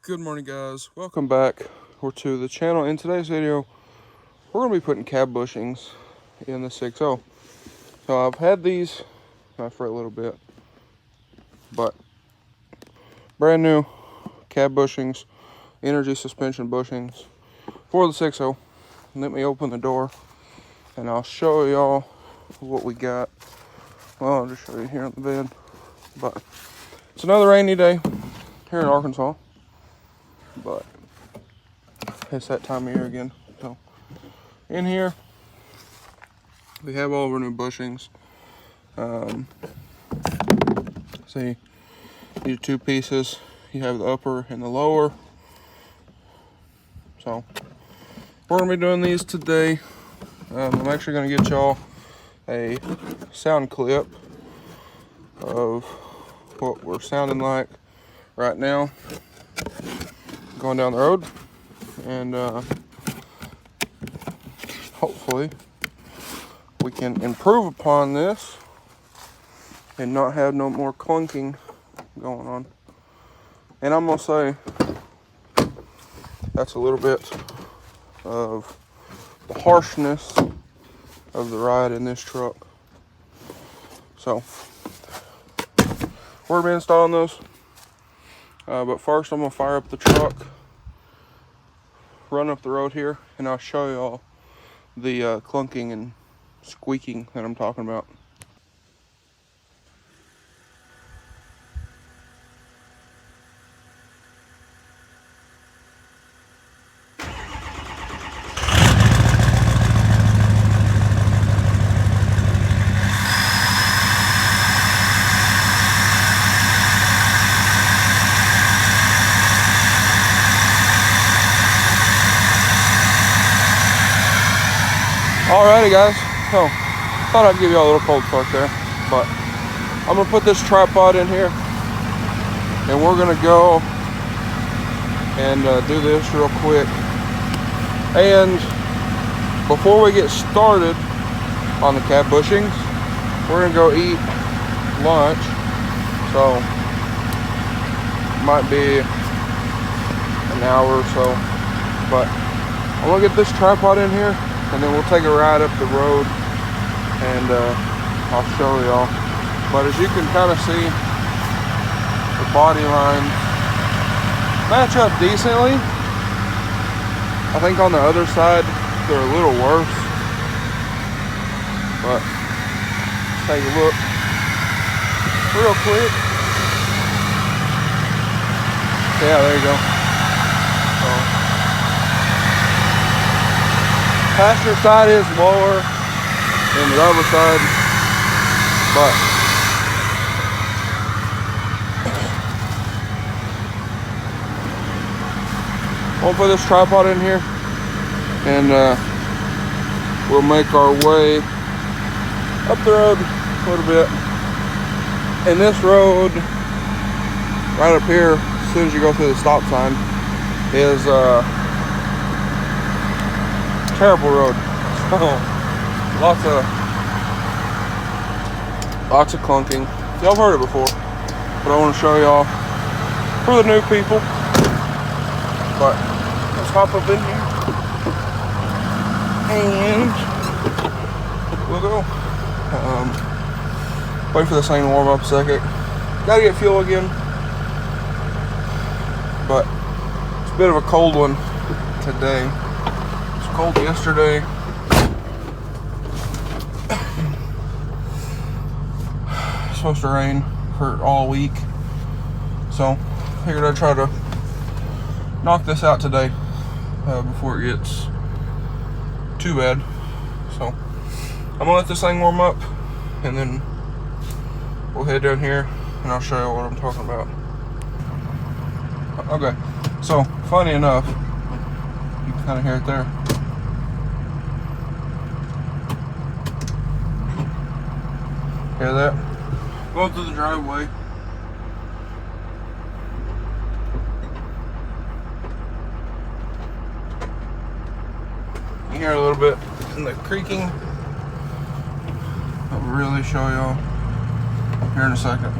Good morning, guys. Welcome back to the channel. In today's video, we're going to be putting cab bushings in the 6.0. So I've had these for a little bit, but brand new cab bushings, energy suspension bushings for the 6.0. Let me open the door and I'll show y'all what we got. Well, I'll just show you here on the bed. But it's another rainy day here in Arkansas. But it's that time of year again. So in here we have all of our new bushings. See, these are two pieces. You have the upper and the lower. So we're gonna be doing these today. I'm actually gonna get y'all a sound clip of what we're sounding like right now going down the road, and hopefully we can improve upon this and not have no more clunking going on. And I'm gonna say that's a little bit of the harshness of the ride in this truck. So we're gonna be installing those, but first I'm gonna fire up the truck, run up the road here, and I'll show y'all the clunking and squeaking that I'm talking about. Alrighty, guys, so thought I'd give you all a little cold start there, but I'm gonna put this tripod in here and we're gonna go and do this real quick. And before we get started on the cab bushings, we're gonna go eat lunch, so might be an hour or so, but I'm gonna get this tripod in here and then we'll take a ride up the road and I'll show y'all. But as you can kind of see, the body lines match up decently. I think on the other side they're a little worse, but take a look real quick. Yeah, there you go. So, passenger side is lower than the other side, but we'll put this tripod in here and we'll make our way up the road a little bit. And this road right up here, as soon as you go through the stop sign, is terrible road. So lots of clunking. Y'all heard it before, but I want to show y'all for the new people. But let's hop up in here and we'll go. Wait for this thing to warm up a second. Gotta get fuel again, but it's a bit of a cold one today. Cold yesterday. It's supposed to rain for all week, so I figured I'd try to knock this out today before it gets too bad. So I'm gonna let this thing warm up and then we'll head down here and I'll show you what I'm talking about. Okay, so funny enough, you can kind of hear it there. Hear that? Going through the driveway. You hear a little bit in the creaking. I'll really show y'all here in a second.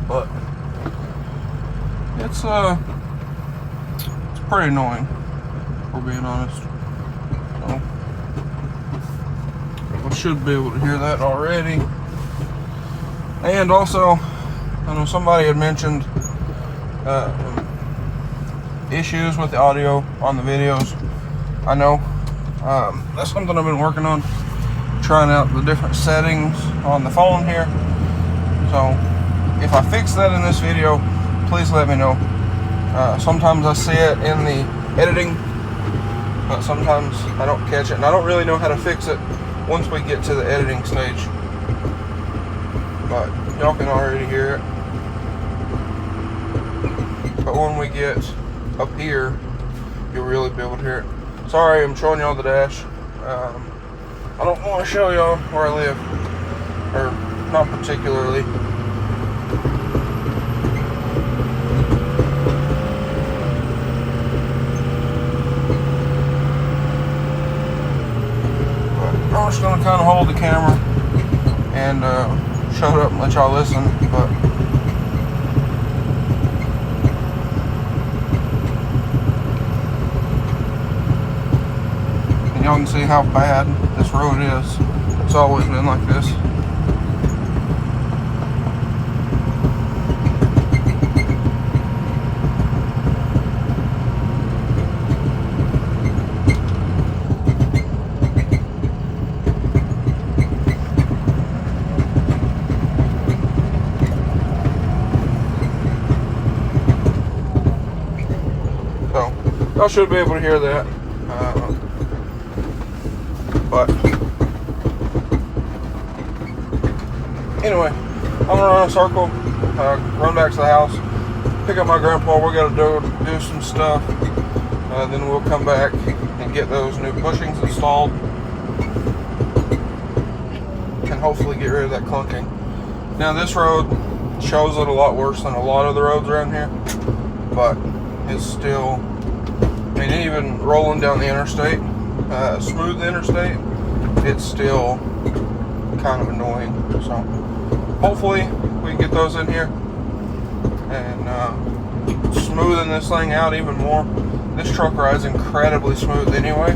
But it's pretty annoying, if we're being honest. So, I should be able to hear that already. And also, I know somebody had mentioned issues with the audio on the videos. I know that's something I've been working on, trying out the different settings on the phone here. So if I fix that in this video, please let me know. Sometimes I see it in the editing, but sometimes I don't catch it, and I don't really know how to fix it once we get to the editing stage. But y'all can already hear it. But when we get up here, you'll really be able to hear it. Sorry, I'm showing y'all the dash. I don't want to show y'all where I live, or not particularly. But I'm just gonna kind of hold the camera and shut up and let y'all listen. But y'all can see how bad this road is. It's always been like this. So, y'all should be able to hear that. But anyway, I'm gonna run a circle, run back to the house, pick up my grandpa. We gotta do some stuff. Then we'll come back and get those new bushings installed, and hopefully get rid of that clunking. Now this road shows it a lot worse than a lot of the roads around here, but it's still, I mean, even rolling down the interstate, smooth interstate, it's still kind of annoying. So hopefully we can get those in here and smoothing this thing out even more. This truck rides incredibly smooth anyway,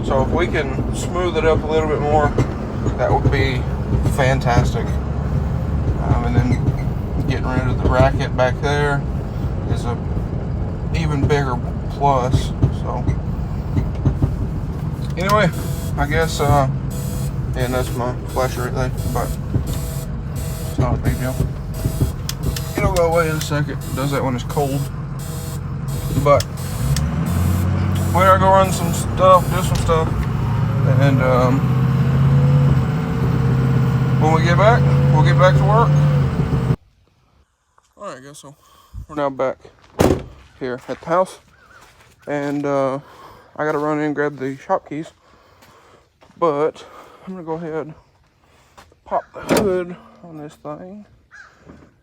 so if we can smooth it up a little bit more, that would be fantastic. And then getting rid of the racket back there is a even bigger plus. So anyway, I guess and that's my flasher right there, but it's not a big deal. It'll go away in a second. It does that when it's cold. But we gotta go run some stuff, do some stuff, and when we get back, we'll get back to work. Alright guys, so we're now back here at the house, and I gotta run in and grab the shop keys, but I'm gonna go ahead, pop the hood on this thing,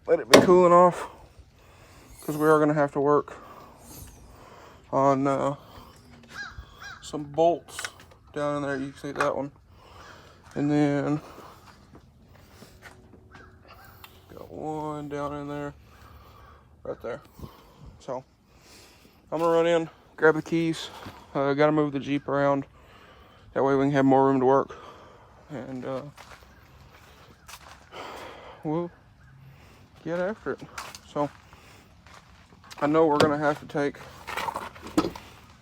let it be cooling off, because we are gonna have to work on some bolts down in there. You can see that one, and then got one down in there, right there. So I'm gonna run in, grab the keys. Gotta move the Jeep around, that way we can have more room to work, and we'll get after it. So I know we're gonna have to take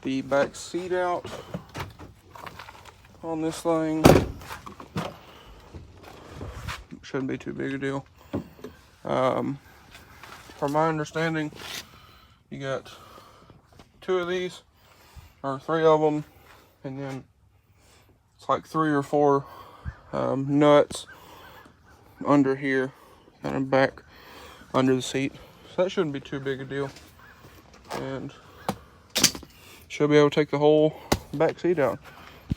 the back seat out on this thing. Shouldn't be too big a deal. From my understanding, you got 2 of these, or 3 of them, and then it's like 3 or 4 nuts under here, kind of back under the seat. So that shouldn't be too big a deal, and should be able to take the whole back seat out.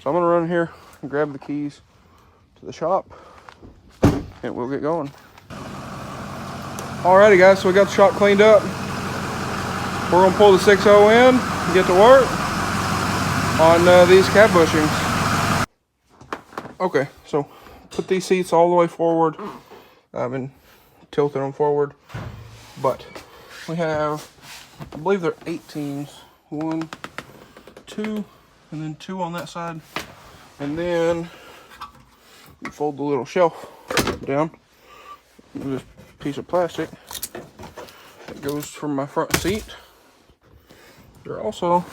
So I'm gonna run here and grab the keys to the shop, and we'll get going. Alrighty guys, so we got the shop cleaned up. We're gonna pull the 6.0 in and get to work on these cab bushings. Okay, so put these seats all the way forward, and tilted them forward. But we have, I believe they're 18s 1, 2, and then 2 on that side. And then you fold the little shelf down with this piece of plastic that goes from my front seat. There are also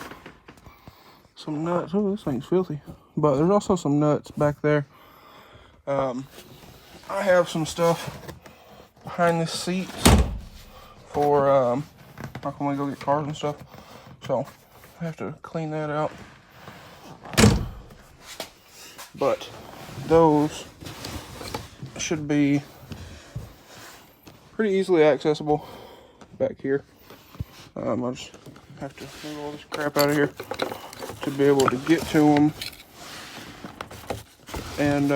some nuts. Oh, this thing's filthy. But there's also some nuts back there. I have some stuff behind the seat for like when we go get cars and stuff. So I have to clean that out. But those should be pretty easily accessible back here. I'll just have to move all this crap out of here to be able to get to them and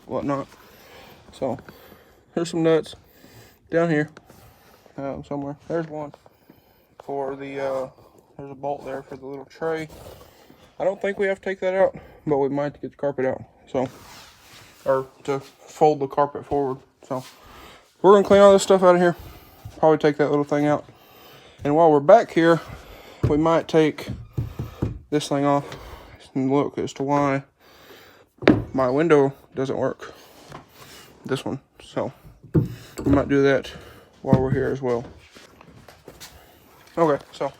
whatnot. So there's some nuts down here somewhere. There's one for the there's a bolt there for the little tray. I don't think we have to take that out, but we might get the carpet out. So, or to fold the carpet forward. So we're gonna clean all this stuff out of here. Probably take that little thing out. And while we're back here, we might take this thing off and look as to why my window doesn't work. This one. So we might do that while we're here as well. Okay, so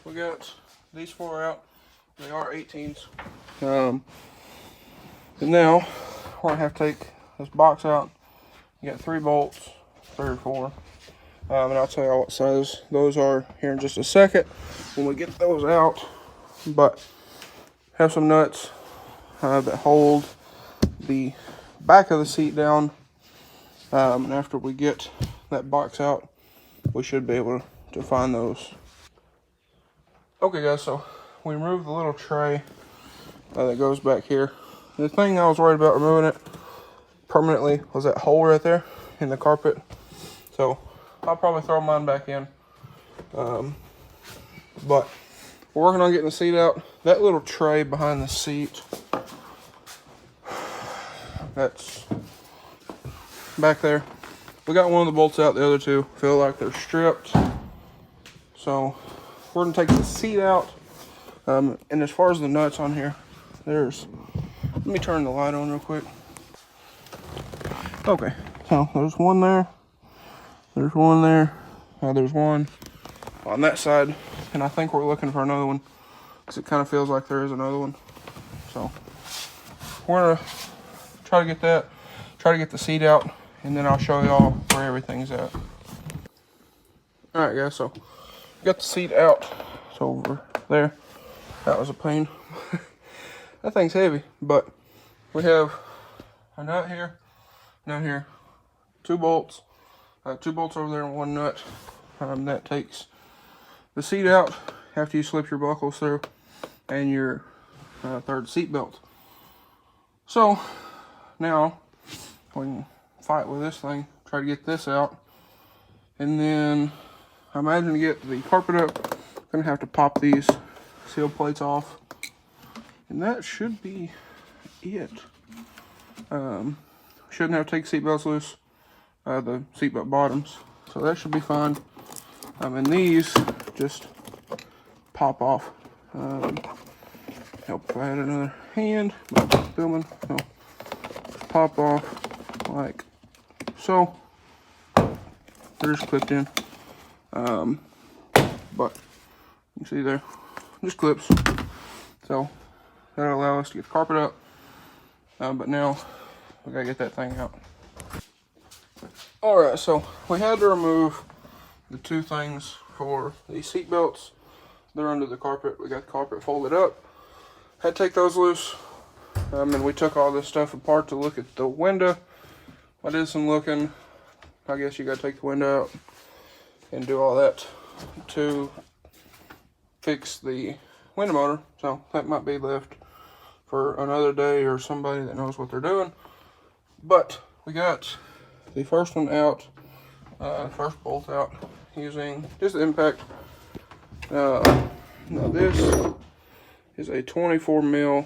we got these 4 out. They are 18s. And now we're gonna have to take this box out. You got 3 bolts, 3 or 4. And I'll tell you what size those are here in just a second when we get those out. But have some nuts that hold the back of the seat down. And after we get that box out, we should be able to find those. Okay guys, so we removed the little tray that goes back here. The thing I was worried about removing it permanently was that hole right there in the carpet. So I'll probably throw mine back in. But we're working on getting the seat out. That little tray behind the seat, that's back there. We got one of the bolts out, the other 2 feel like they're stripped. So we're gonna take the seat out. And as far as the nuts on here, let me turn the light on real quick. Okay, so there's one there. There's one there. There's one on that side. And I think we're looking for another one because it kind of feels like there is another one. So we're gonna try to get that, try to get the seat out, and then I'll show y'all where everything's at. All right, guys, so got the seat out. It's over there. That was a pain. That thing's heavy, but we have a nut here, 2 bolts, 2 bolts over there and 1 nut. That takes the seat out after you slip your buckles through, and your 3rd seat belt. So now we can fight with this thing, try to get this out, and then I imagine to get the carpet up, I'm gonna have to pop these seal plates off, and that should be it. Shouldn't have to take seat belts loose, the seat belt bottoms, so that should be fine. And these just pop off. Help if I had another hand, but filming, so pop off like so. They're just clipped in. But you can see there, just clips. So that'll allow us to get the carpet up. But now we gotta get that thing out. Alright, so we had to remove the 2 things for the seat belts. They're under the carpet. We got the carpet folded up. Had to take those loose. And we took all this stuff apart to look at the window. I did some looking. I guess you gotta take the window out and do all that to fix the window motor. So that might be left for another day or somebody that knows what they're doing. But we got the first one out, first bolt out using just the impact. Now this is a 24 mil,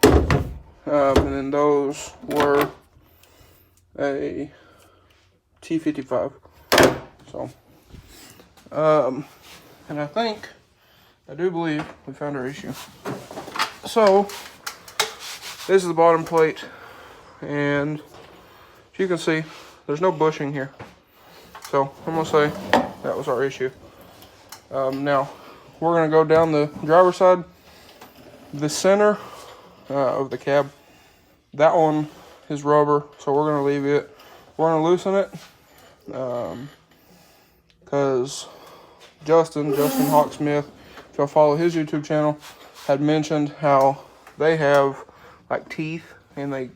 and then those were a T55. So And I do believe we found our issue. So, this is the bottom plate, and as you can see, there's no bushing here. So, I'm gonna say that was our issue. Now, we're gonna go down the driver's side. The center of the cab, that one is rubber, so we're gonna leave it. We're gonna loosen it, because Justin Hawksmith, if y'all follow his YouTube channel, had mentioned how they have like teeth and they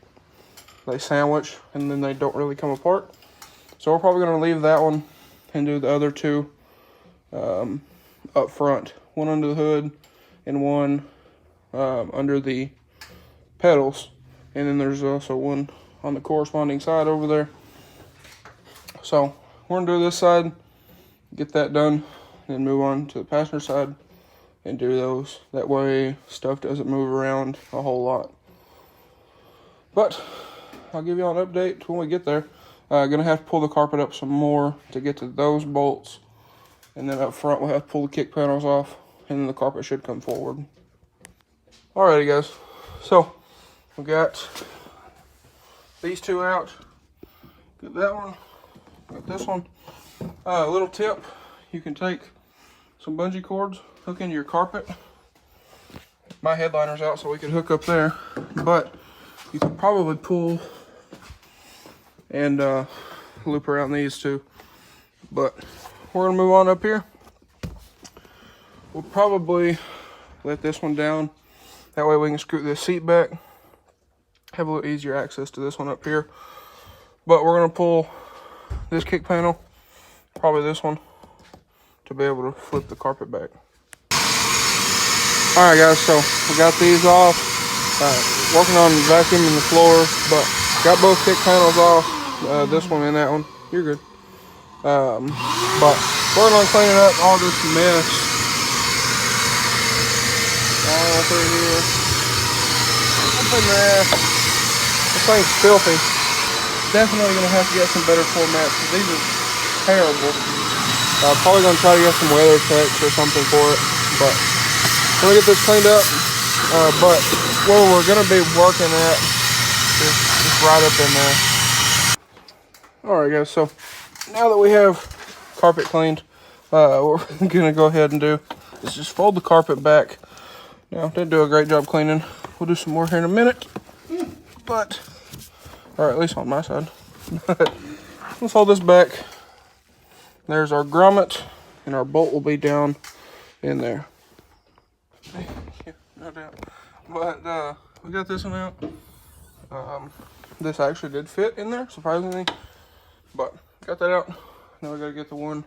sandwich and then they don't really come apart. So we're probably gonna leave that one and do the other two up front, one under the hood and one under the pedals, and then there's also one on the corresponding side over there. So we're gonna do this side, get that done, then move on to the passenger side and do those. That way stuff doesn't move around a whole lot. But I'll give you all an update when we get there. Gonna have to pull the carpet up some more to get to those bolts, and then up front we'll have to pull the kick panels off, and then the carpet should come forward. Alrighty guys, so we got these two out. Got that one, got this one. A little tip, you can take some bungee cords, hook into your carpet. My headliner's out, so we could hook up there, but you could probably pull and loop around these two. But we're gonna move on up here. We'll probably let this one down. That way we can screw this seat back. Have a little easier access to this one up here. But we're gonna pull this kick panel, probably this one, to be able to flip the carpet back. Alright guys, so we got these off. Working on vacuuming the floor, but got both kick panels off. This one and that one. You're good. But we're gonna clean up all this mess. All through here. Up in there. This thing's filthy. Definitely gonna have to get some better floor mats. These are terrible. Probably gonna try to get some weather techs or something for it. But we're gonna get this cleaned up. But where we're gonna be working at is just right up in there. Alright guys, so now that we have carpet cleaned, what we're gonna go ahead and do is just fold the carpet back. Now, didn't do a great job cleaning. We'll do some more here in a minute. But, or at least on my side. We'll fold this back. There's our grommet, and our bolt will be down in there. Yeah, no doubt. But we got this one out. This actually did fit in there, surprisingly. But got that out. Now we gotta get the one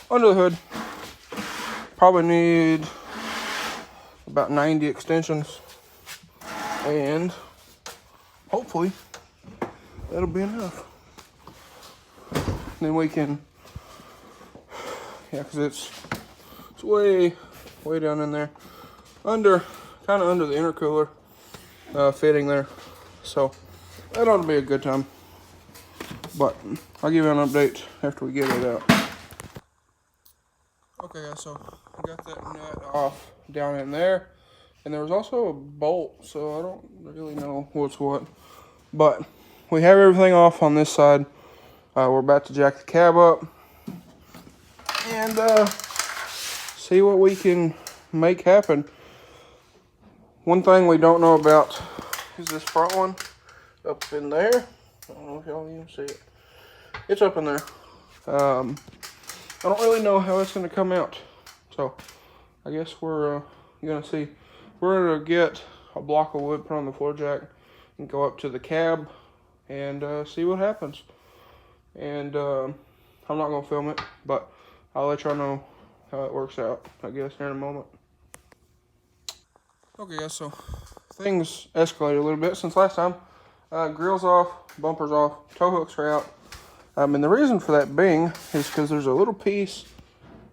under the hood. Probably need about 90 extensions, and hopefully that'll be enough. Then we can, yeah, because it's way down in there, kind of under the intercooler fitting there. So that ought to be a good time. But I'll give you an update after we get it out. Okay guys, so I got that nut off down in there, and there was also a bolt, so I don't really know what's what. But we have everything off on this side. We're about to jack the cab up and see what we can make happen. One thing we don't know about is this front one up in there. I don't know if y'all even see it. It's up in there. I don't really know how it's going to come out. So, I guess we're going to see. We're going to get a block of wood put on the floor jack and go up to the cab and see what happens. And I'm not going to film it, but I'll let y'all know how it works out, I guess, here in a moment. Okay, guys, so things escalated a little bit since last time. Grills off, bumpers off, tow hooks are out. And the reason for that being is because there's a little piece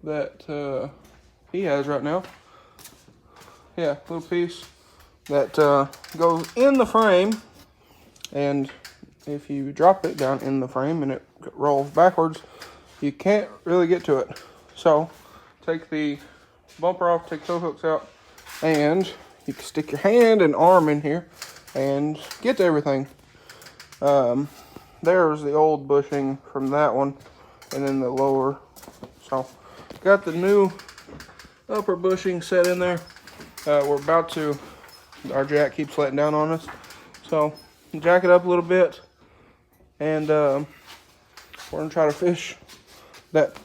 that he has right now. Yeah, little piece that goes in the frame, and if you drop it down in the frame and it rolls backwards, you can't really get to it. So to take the bumper off, take tow hooks out, and you can stick your hand and arm in here and get to everything. There's the old bushing from that one, and then the lower. So got the new upper bushing set in there. We're about to, our jack keeps letting down on us, so jack it up a little bit, and we're gonna try to fish that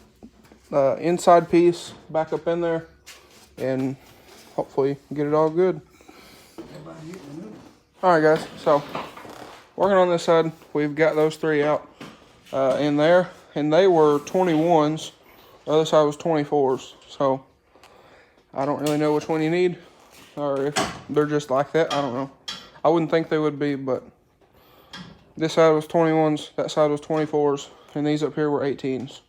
inside piece back up in there and hopefully get it all good. All right, guys, so working on this side, we've got those 3 out in there, and they were 21s. The other side was 24s, so I don't really know which one you need, or if they're just like that. I don't know. I wouldn't think they would be, but this side was 21s, that side was 24s, and these up here were 18s.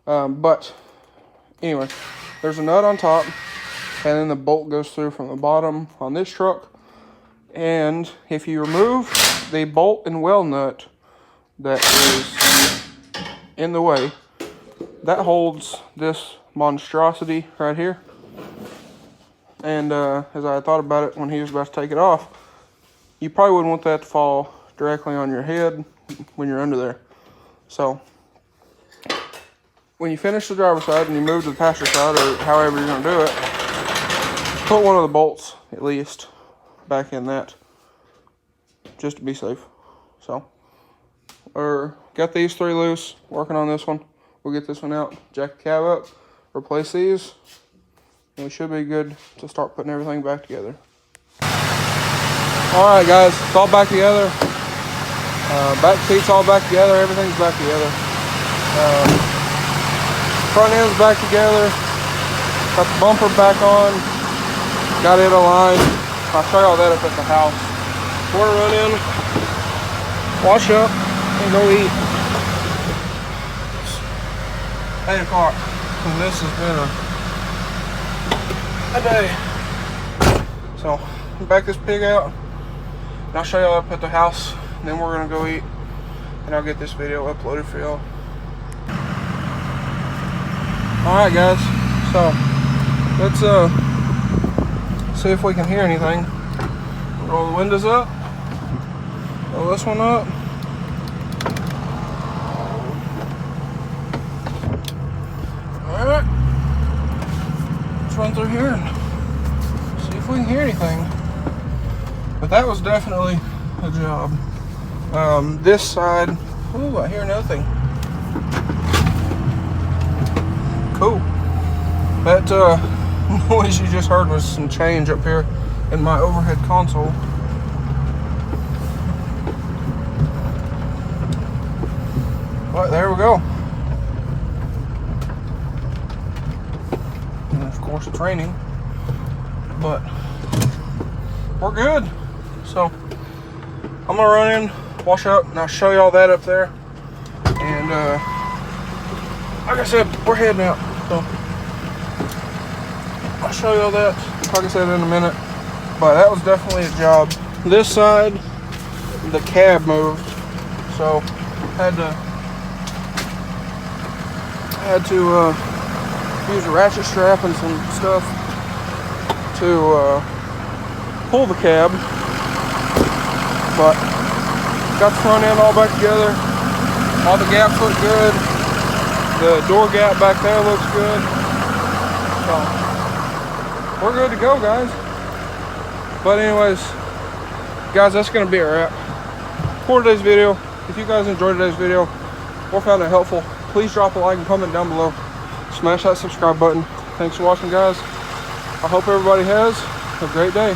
But anyway, there's a nut on top, and then the bolt goes through from the bottom on this truck. And if you remove the bolt and weld nut that is in the way, that holds this monstrosity right here. And as I thought about it when he was about to take it off, you probably wouldn't want that to fall directly on your head when you're under there. So when you finish the driver's side and you move to the passenger side, or however you're going to do it, put one of the bolts at least back in that, just to be safe. So, got these 3 loose, working on this one. We'll get this one out, jack the cab up, replace these, and we should be good to start putting everything back together. All right, guys, it's all back together. Back seat's all back together, everything's back together. Front end's back together, got the bumper back on, got it aligned. I'll show you all that up at the house. We're gonna run in, wash up, and go eat. It's 8 o'clock, and this has been a day. So, back this pig out, and I'll show you all up at the house, and then we're gonna go eat, and I'll get this video uploaded for y'all. Alright, guys, so let's see if we can hear anything. Roll the windows up. Roll this one up. Alright. Let's run through here and see if we can hear anything. But that was definitely a job. This side, ooh, I hear nothing. Cool. That noise you just heard was some change up here in my overhead console. But there we go. And of course it's raining, but we're good. So I'm gonna run in, wash up, and I'll show you all that up there. And like I said, we're heading out. So I'll show you all that, like I said, in a minute. But that was definitely a job. This side, the cab moved, so had to use a ratchet strap and some stuff to pull the cab. But got the front end all back together. All the gaps look good. The door gap back there looks good. So we're good to go, guys. But anyways, guys, that's gonna be a wrap for today's video. If you guys enjoyed today's video or found it helpful, please drop a like and comment down below. Smash that subscribe button. Thanks for watching, guys. I hope everybody has a great day.